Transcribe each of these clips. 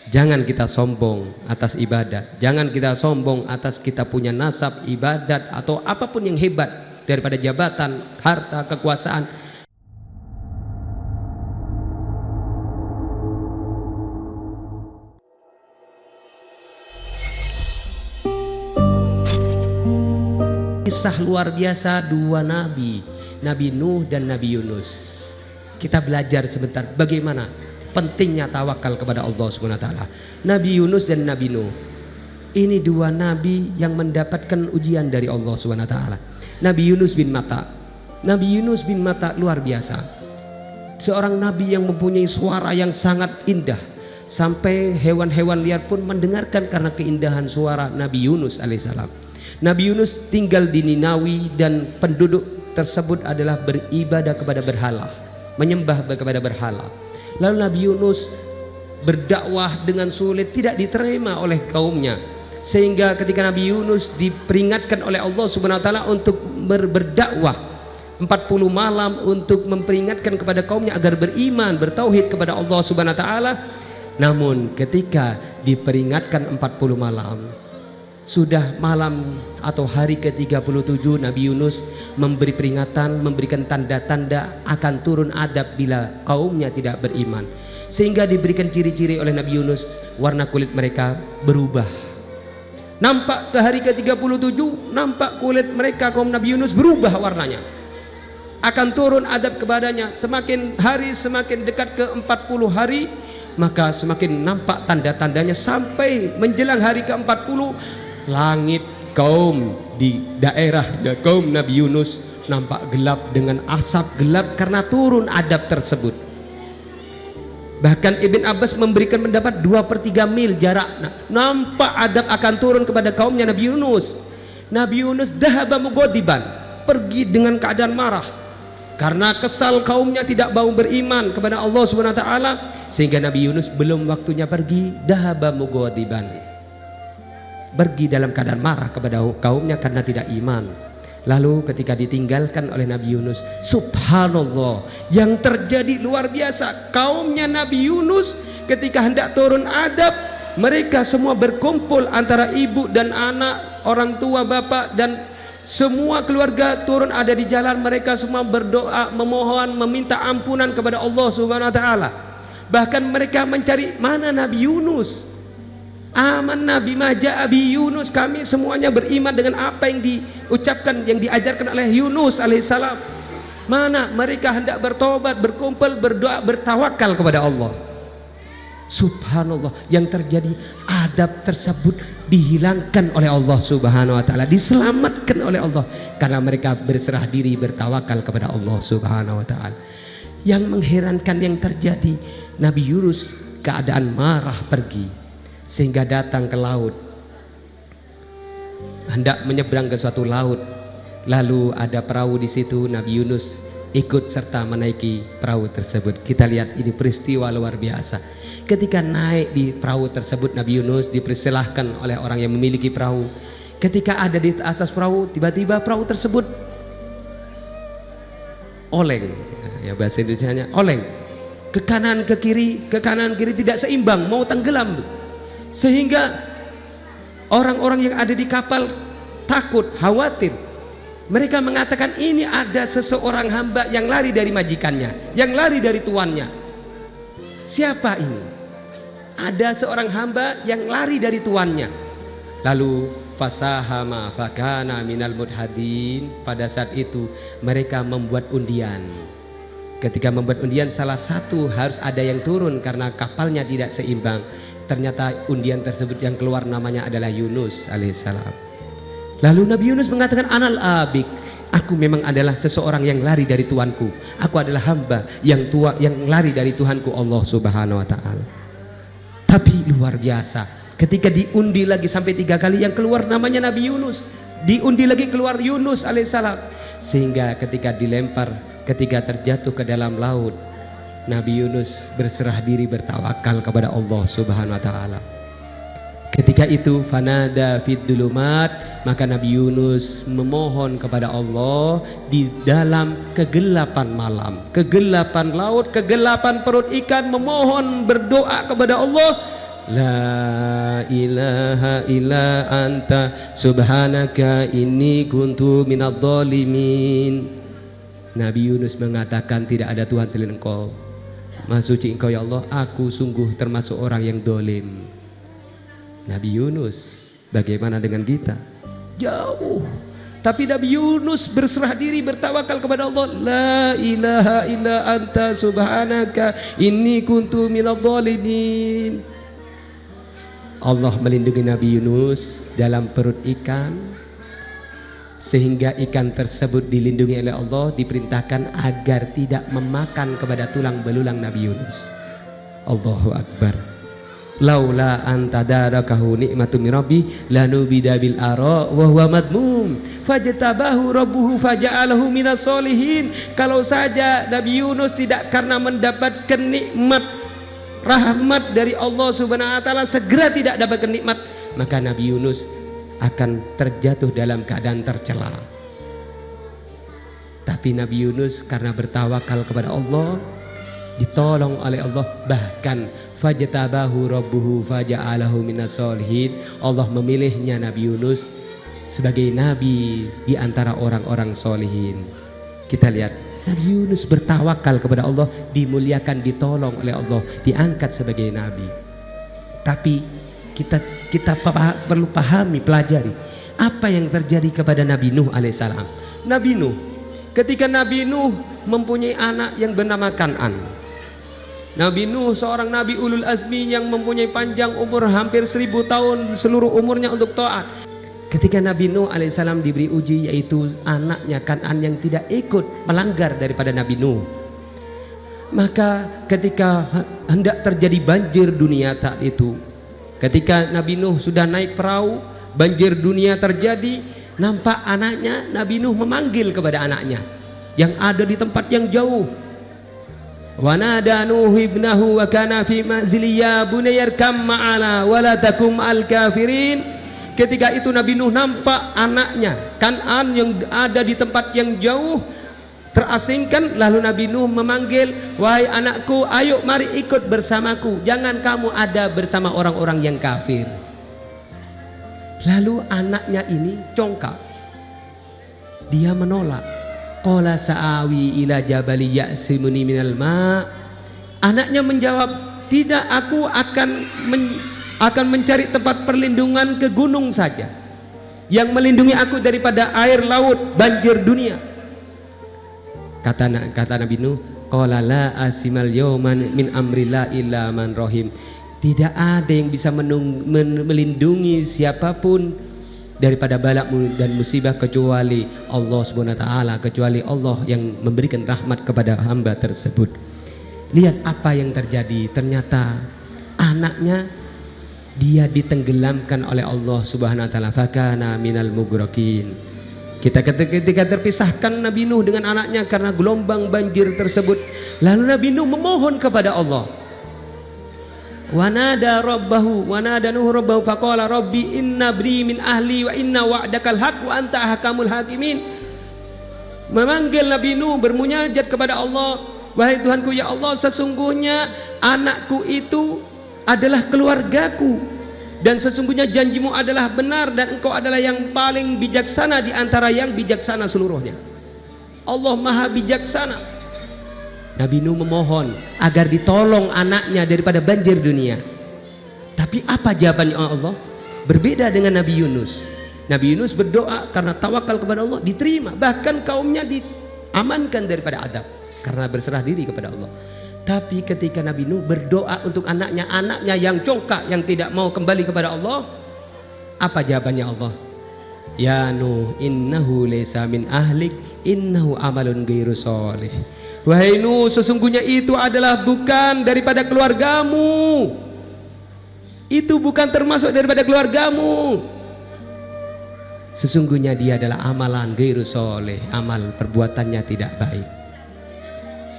Jangan kita sombong atas ibadat, jangan kita sombong atas kita punya nasab, ibadat atau apapun yang hebat daripada jabatan, harta, kekuasaan. Kisah luar biasa dua nabi, Nabi Nuh dan Nabi Yunus. Kita belajar sebentar bagaimana pentingnya tawakal kepada Allah Subhanahu wa taala. Nabi Yunus dan Nabi Nuh. Ini dua nabi yang mendapatkan ujian dari Allah Subhanahu wa taala. Nabi Yunus bin Matta. Nabi Yunus bin Matta luar biasa. Seorang nabi yang mempunyai suara yang sangat indah. Sampai hewan-hewan liar pun mendengarkan karena keindahan suara Nabi Yunus alaihissalam. Nabi Yunus tinggal di Ninawi dan penduduk tersebut adalah beribadah kepada berhala, menyembah kepada berhala. Lalu Nabi Yunus berdakwah dengan sulit, tidak diterima oleh kaumnya, sehingga ketika Nabi Yunus diperingatkan oleh Allah Subhanahu wa taala untuk berdakwah 40 malam untuk memperingatkan kepada kaumnya agar beriman, bertauhid kepada Allah Subhanahu wa taala. Namun ketika diperingatkan 40 malam, sudah malam atau hari ke-37, Nabi Yunus memberi peringatan, memberikan tanda-tanda akan turun adab bila kaumnya tidak beriman. Sehingga diberikan ciri-ciri oleh Nabi Yunus, warna kulit mereka berubah. Nampak ke hari ke-37, nampak kulit mereka kaum Nabi Yunus berubah warnanya. Akan turun adab kepadanya. Semakin hari semakin dekat ke 40 hari, maka semakin nampak tanda-tandanya sampai menjelang hari ke-40. Langit kaum di daerah kaum Nabi Yunus nampak gelap dengan asap gelap karena turun adab tersebut. Bahkan Ibn Abbas memberikan pendapat 2/3 mil jarak nampak adab akan turun kepada kaumnya Nabi Yunus. Nabi Yunus dhahaba mughadiban, pergi dengan keadaan marah karena kesal kaumnya tidak mau beriman kepada Allah Subhanahu wa taala, sehingga Nabi Yunus belum waktunya pergi, dhahaba mughadiban, pergi dalam keadaan marah kepada kaumnya karena tidak iman. Lalu ketika ditinggalkan oleh Nabi Yunus, subhanallah, yang terjadi luar biasa. Kaumnya Nabi Yunus ketika hendak turun adab, mereka semua berkumpul antara ibu dan anak, orang tua, bapak dan semua keluarga turun ada di jalan. Mereka semua berdoa, memohon, meminta ampunan kepada Allah Subhanahu wa taala. Bahkan mereka mencari mana Nabi Yunus. Aman Nabi Maja Abi Yunus, kami semuanya beriman dengan apa yang diucapkan, yang diajarkan oleh Yunus alaihissalam. Mana mereka hendak bertobat, berkumpul, berdoa, bertawakal kepada Allah. Subhanallah, yang terjadi adab tersebut dihilangkan oleh Allah Subhanahu wa taala, diselamatkan oleh Allah karena mereka berserah diri, bertawakal kepada Allah Subhanahu wa taala. Yang mengherankan yang terjadi, Nabi Yunus keadaan marah pergi sehingga datang ke laut, hendak menyeberang ke suatu laut. Lalu ada perahu di situ, Nabi Yunus ikut serta menaiki perahu tersebut. Kita lihat ini peristiwa luar biasa. Ketika naik di perahu tersebut, Nabi Yunus dipersilahkan oleh orang yang memiliki perahu. Ketika ada di atas perahu, tiba-tiba perahu tersebut oleng, ya bahasa Indonesianya oleng, ke kanan ke kiri tidak seimbang, mau tenggelam. Sehingga orang-orang yang ada di kapal takut, khawatir. Mereka mengatakan ini ada seseorang hamba yang lari dari majikannya, yang lari dari tuannya. Siapa ini? Ada seorang hamba yang lari dari tuannya. Lalu fasahama fakana minal mudhadin. Pada saat itu mereka membuat undian. Ketika membuat undian, salah satu harus ada yang turun karena kapalnya tidak seimbang. Ternyata undian tersebut yang keluar namanya adalah Yunus alaihissalam. Lalu Nabi Yunus mengatakan, anal abik, aku memang adalah seseorang yang lari dari Tuanku. Aku adalah hamba yang lari dari Tuhanku Allah Subhanahu wa taala. Tapi luar biasa, ketika diundi lagi sampai 3 kali, yang keluar namanya Nabi Yunus. Diundi lagi keluar Yunus alaihissalam. Sehingga ketika dilempar, ketika terjatuh ke dalam laut, Nabi Yunus berserah diri, bertawakal kepada Allah Subhanahu wa taala. Ketika itu fanada fid dulumat, maka Nabi Yunus memohon kepada Allah di dalam kegelapan malam, kegelapan laut, kegelapan perut ikan, memohon berdoa kepada Allah La ilaha illa anta subhanaka inni kuntu minadh dhalimin. Nabi Yunus mengatakan tidak ada Tuhan selain Engkau. Maha suci Engkau ya Allah, aku sungguh termasuk orang yang dolim. Nabi Yunus, bagaimana dengan kita? Jauh. Tapi Nabi Yunus berserah diri, bertawakal kepada Allah. La ilaha illa anta subhanaka inni kuntu minadh dhalimin. Allah melindungi Nabi Yunus dalam perut ikan, sehingga ikan tersebut dilindungi oleh Allah, diperintahkan agar tidak memakan kepada tulang belulang Nabi Yunus. Allahu Akbar. Laula anta darakahu nikmatu min rabbi lanubida bil ara wa huwa madmum fajtabahu rabbuhu faja'alahu minas solihin. Kalau saja Nabi Yunus tidak karena mendapatkan nikmat rahmat dari Allah Subhanahu wa taala segera tidak dapatkan nikmat, maka Nabi Yunus akan terjatuh dalam keadaan tercela. Tapi Nabi Yunus karena bertawakal kepada Allah, ditolong oleh Allah, bahkan fajtabahu rabbuhu faja'alahu minas solihin. Allah memilihnya Nabi Yunus sebagai nabi di antara orang-orang solihin. Kita lihat Nabi Yunus bertawakal kepada Allah, dimuliakan, ditolong oleh Allah, diangkat sebagai nabi. Tapi kita perlu pahami, pelajari apa yang terjadi kepada Nabi Nuh alaihissalam. Nabi Nuh, ketika Nabi Nuh mempunyai anak yang bernama Kan'an. Nabi Nuh seorang nabi ulul azmi yang mempunyai panjang umur hampir 1000 tahun, seluruh umurnya untuk taat. Ketika Nabi Nuh alaihissalam diberi uji, yaitu anaknya Kan'an yang tidak ikut melanggar daripada Nabi Nuh, maka ketika hendak terjadi banjir dunia saat itu, ketika Nabi Nuh sudah naik perahu, banjir dunia terjadi, nampak anaknya. Nabi Nuh memanggil kepada anaknya yang ada di tempat yang jauh. Wa nada Nuh ibnahu wa kana fi manzili ya bunayya arkam ma'ana wa la takum al kafirin. Ketika itu Nabi Nuh nampak anaknya Kan'an yang ada di tempat yang jauh, terasingkan. Lalu Nabi Nuh memanggil, wahai anakku, ayo mari ikut bersamaku, jangan kamu ada bersama orang-orang yang kafir. Lalu anaknya ini congkak, dia menolak. Qala sa'awi ila jabali ya'simuni minal ma'. Anaknya menjawab, tidak, aku akan mencari tempat perlindungan ke gunung saja yang melindungi aku daripada air laut, banjir dunia. Kata Nabi Nuh, qala la asimal yawman min amrillah illa man rahim. Tidak ada yang bisa melindungi siapapun daripada balakmu dan musibah kecuali Allah Subhanahu wa taala, kecuali Allah yang memberikan rahmat kepada hamba tersebut. Lihat apa yang terjadi. Ternyata anaknya dia ditenggelamkan oleh Allah Subhanahu wa taala, fakana minal mughrakin. Ketika terpisahkan Nabi Nuh dengan anaknya karena gelombang banjir tersebut, lalu Nabi Nuh memohon kepada Allah. Wa nada Nuh rabbahu faqala rabbi inna bni min ahli wa inna wa'dakal haq wa anta ahkamul hakimin. Memanggil Nabi Nuh, bermunajat kepada Allah, wahai Tuhanku ya Allah, sesungguhnya anakku itu adalah keluargaku, dan sesungguhnya janjimu adalah benar, dan engkau adalah yang paling bijaksana di antara yang bijaksana seluruhnya. Allah maha bijaksana. Nabi Nuh memohon agar ditolong anaknya daripada banjir dunia. Tapi apa jawabannya Allah? Berbeda dengan Nabi Yunus. Nabi Yunus berdoa karena tawakal kepada Allah, diterima, bahkan kaumnya diamankan daripada adab karena berserah diri kepada Allah. Tapi ketika Nabi Nuh berdoa untuk anaknya yang congkak, yang tidak mau kembali kepada Allah, apa jawabannya Allah? Ya Nuh innahu laysa min ahlik innahu amalun ghairu sholih. Wahai Nuh, sesungguhnya itu adalah bukan daripada keluargamu. Itu bukan termasuk daripada keluargamu. Sesungguhnya dia adalah amalan ghairu sholih, amal perbuatannya tidak baik.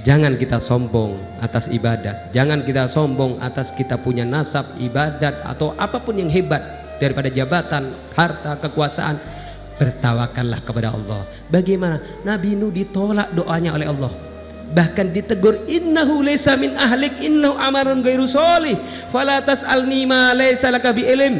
Jangan kita sombong atas ibadat, jangan kita sombong atas kita punya nasab ibadat atau apapun yang hebat daripada jabatan, harta, kekuasaan. Bertawakallah kepada Allah. Bagaimana? Nabi Nuh ditolak doanya oleh Allah. bahkan ditegur, innahu laysa min ahlik innahu amarun ghairu sholih fala tas'alni ma laysa laka bi ilm.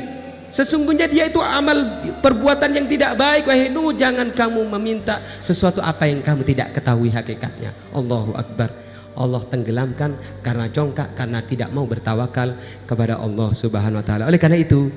Sesungguhnya dia itu amal perbuatan yang tidak baik, wahai Nuh, jangan kamu meminta sesuatu apa yang kamu tidak ketahui hakikatnya. Allahu Akbar. Allah tenggelamkan karena congkak, karena tidak mau bertawakal kepada Allah Subhanahu wa taala. Oleh karena itu,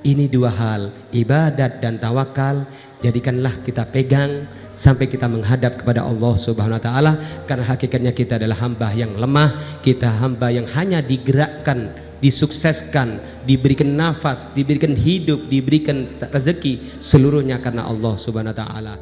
ini dua hal, ibadat dan tawakal, jadikanlah kita pegang sampai kita menghadap kepada Allah Subhanahu wa taala, karena hakikatnya kita adalah hamba yang lemah, kita hamba yang hanya digerakkan, disukseskan, diberikan nafas, diberikan hidup, diberikan rezeki seluruhnya karena Allah Subhanahu wa taala.